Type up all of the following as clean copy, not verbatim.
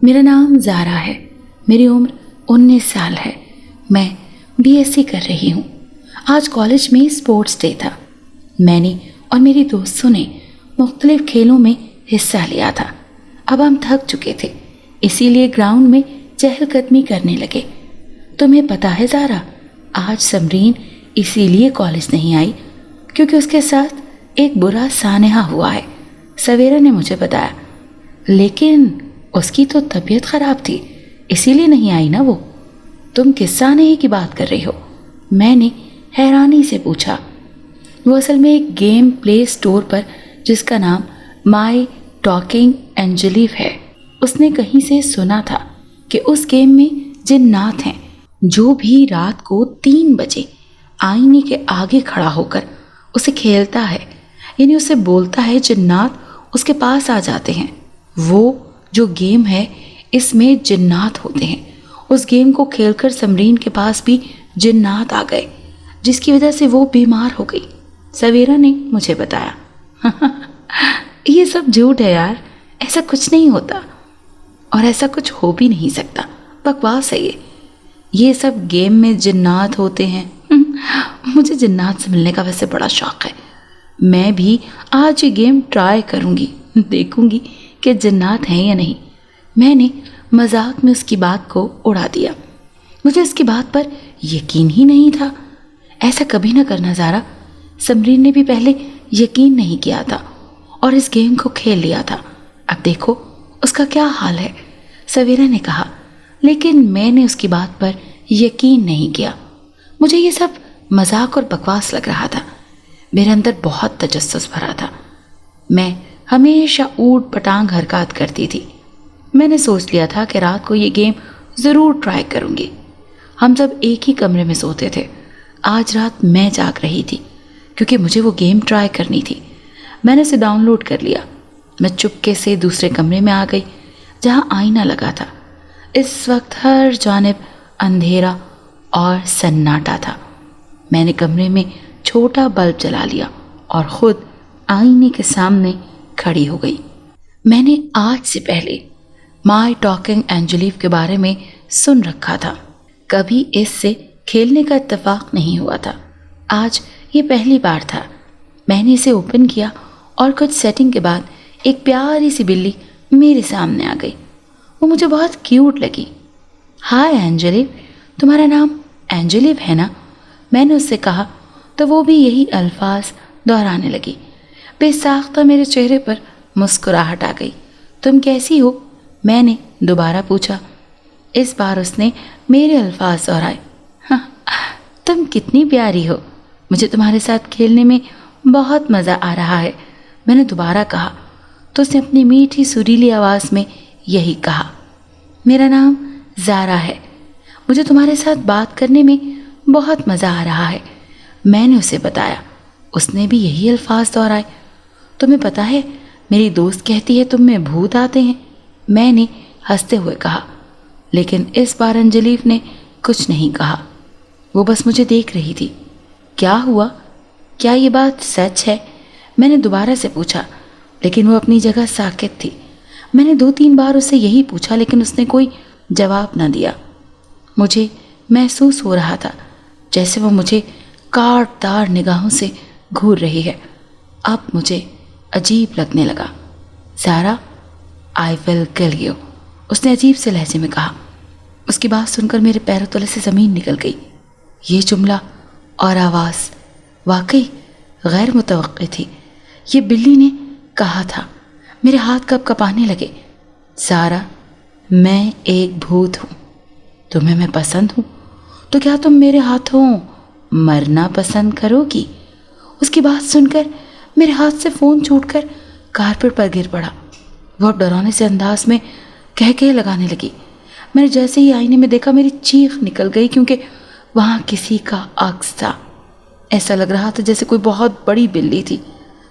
میرا نام زارا ہے، میری عمر 19 سال ہے، میں BSc کر رہی ہوں۔ آج کالج میں اسپورٹس ڈے تھا۔ میں نے اور میری دوستوں نے مختلف کھیلوں میں حصہ لیا تھا۔ اب ہم تھک چکے تھے، اسی لیے گراؤنڈ میں چہل قدمی کرنے لگے۔ تمہیں پتہ ہے زارا، آج سمرین اسی لیے کالج نہیں آئی کیونکہ اس کے ساتھ ایک برا سانحہ ہوا ہے، سویرا نے مجھے بتایا۔ لیکن اس کی تو طبیعت خراب تھی، اسی لیے نہیں آئی نا وہ۔ تم کس سانحے کی بات کر رہی ہو؟ میں نے حیرانی سے پوچھا۔ وہ اصل میں ایک گیم پلے اسٹور پر جس کا نام مائی ٹاکنگ اینجلیف ہے، اس نے کہیں سے سنا تھا کہ اس گیم میں جنات ہیں۔ جو بھی رات کو 3 بجے آئینے کے آگے کھڑا ہو کر اسے کھیلتا ہے، یعنی اسے بولتا ہے، جنات اس کے پاس آ جاتے ہیں۔ وہ جو گیم ہے اس میں جنات ہوتے ہیں۔ اس گیم کو کھیل کر سمرین کے پاس بھی جنات آ گئے، جس کی وجہ سے وہ بیمار ہو گئی، سویرا نے مجھے بتایا۔ یہ سب جھوٹ ہے یار، ایسا کچھ نہیں ہوتا اور ایسا کچھ ہو بھی نہیں سکتا، بکواس ہے یہ سب گیم میں جنات ہوتے ہیں۔ مجھے جنات سے ملنے کا ویسے بڑا شوق ہے، میں بھی آج یہ گیم ٹرائی کروں گی، دیکھوں گی کہ جنات ہیں یا نہیں۔ میں نے مذاق میں اس کی بات کو اڑا دیا۔ مجھے اس کی بات پر یقین ہی نہیں تھا۔ ایسا کبھی نہ کرنا زارا، سمرین نے بھی پہلے یقین نہیں کیا تھا اور اس گیم کو کھیل لیا تھا۔ اب دیکھو اس کا کیا حال ہے، سویرا نے کہا۔ لیکن میں نے اس کی بات پر یقین نہیں کیا۔ مجھے یہ سب مذاق اور بکواس لگ رہا تھا۔ میرے اندر بہت تجسس بھرا تھا۔ میں ہمیشہ اوٹ پٹانگ حرکات کرتی تھی۔ میں نے سوچ لیا تھا کہ رات کو یہ گیم ضرور ٹرائی کروں گی۔ ہم سب ایک ہی کمرے میں سوتے تھے۔ آج رات میں جاگ رہی تھی کیونکہ مجھے وہ گیم ٹرائی کرنی تھی۔ میں نے اسے ڈاؤن لوڈ کر لیا۔ میں چپکے سے دوسرے کمرے میں آ گئی جہاں آئینہ لگا تھا۔ اس وقت ہر جانب اندھیرا اور سناٹا تھا۔ میں نے کمرے میں چھوٹا بلب جلا لیا اور خود آئینے کے سامنے کھڑی ہو گئی۔ میں نے آج سے پہلے مائی ٹاکنگ اینجلیف کے بارے میں سن رکھا تھا، کبھی اس سے کھیلنے کا اتفاق نہیں ہوا تھا۔ آج یہ پہلی بار تھا۔ میں نے اسے اوپن کیا اور کچھ سیٹنگ کے بعد ایک پیاری سی بلی میرے سامنے آ گئی۔ وہ مجھے بہت کیوٹ لگی۔ ہائے اینجلیف، تمہارا نام اینجلیف ہے نا؟ میں نے اس سے کہا تو وہ بھی یہی الفاظ دہرانے لگی۔ بے ساختہ میرے چہرے پر مسکراہٹ آ گئی۔ تم کیسی ہو؟ میں نے دوبارہ پوچھا۔ اس بار اس نے میرے الفاظ دہرائے۔ تم کتنی پیاری ہو، مجھے تمہارے ساتھ کھیلنے میں بہت مزہ آ رہا ہے، میں نے دوبارہ کہا تو اس نے اپنی میٹھی سریلی آواز میں یہی کہا۔ میرا نام زارا ہے، مجھے تمہارے ساتھ بات کرنے میں بہت مزہ آ رہا ہے، میں نے اسے بتایا۔ اس نے بھی یہی الفاظ دہرائے۔ تمہیں پتہ ہے میری دوست کہتی ہے تم میں بھوت آتے ہیں، میں نے ہنستے ہوئے کہا۔ لیکن اس بار انجلیف نے کچھ نہیں کہا، وہ بس مجھے دیکھ رہی تھی۔ کیا ہوا؟ کیا یہ بات سچ ہے؟ میں نے دوبارہ سے پوچھا، لیکن وہ اپنی جگہ ساکت تھی۔ میں نے 2-3 بار اس سے یہی پوچھا لیکن اس نے کوئی جواب نہ دیا۔ مجھے محسوس ہو رہا تھا جیسے وہ مجھے کاٹ دار نگاہوں سے گھور رہی ہے۔ اب مجھے عجیب لگنے لگا۔ زارا، آئی ول کل یو، اس نے عجیب سے لہجے میں کہا۔ اس کی بات سن کر میرے پیروں تلے سے زمین نکل گئی۔ یہ جملہ اور آواز واقعی غیر متوقع تھی۔ یہ بلی نے کہا تھا۔ میرے ہاتھ کب کپانے لگے۔ زارا، میں ایک بھوت ہوں، تمہیں میں پسند ہوں، تو کیا تم میرے ہاتھوں مرنا پسند کرو گی؟ اس کی بات سن کر میرے ہاتھ سے فون چھوٹ کر کارپیٹ پر گر پڑا۔ وہ ڈرانے سے انداز میں کہہ لگانے لگی۔ میں نے جیسے ہی آئینے میں دیکھا میری چیخ نکل گئی کیونکہ وہاں کسی کا عکس تھا۔ ایسا لگ رہا تھا جیسے کوئی بہت بڑی بلی تھی،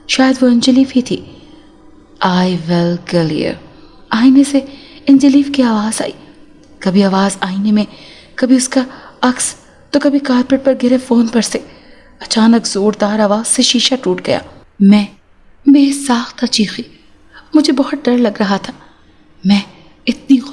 شاید وہ انجلیف ہی تھی۔ آئی ول کل یو، آئینے سے انجلیف کی آواز آئی۔ کبھی آواز آئینے میں، کبھی اس کا عکس، تو کبھی کارپیٹ پر گرے فون پر سے۔ اچانک زوردار آواز سے شیشہ ٹوٹ گیا۔ میں بے ساختہ چیخی۔ مجھے بہت ڈر لگ رہا تھا۔ میں اتنی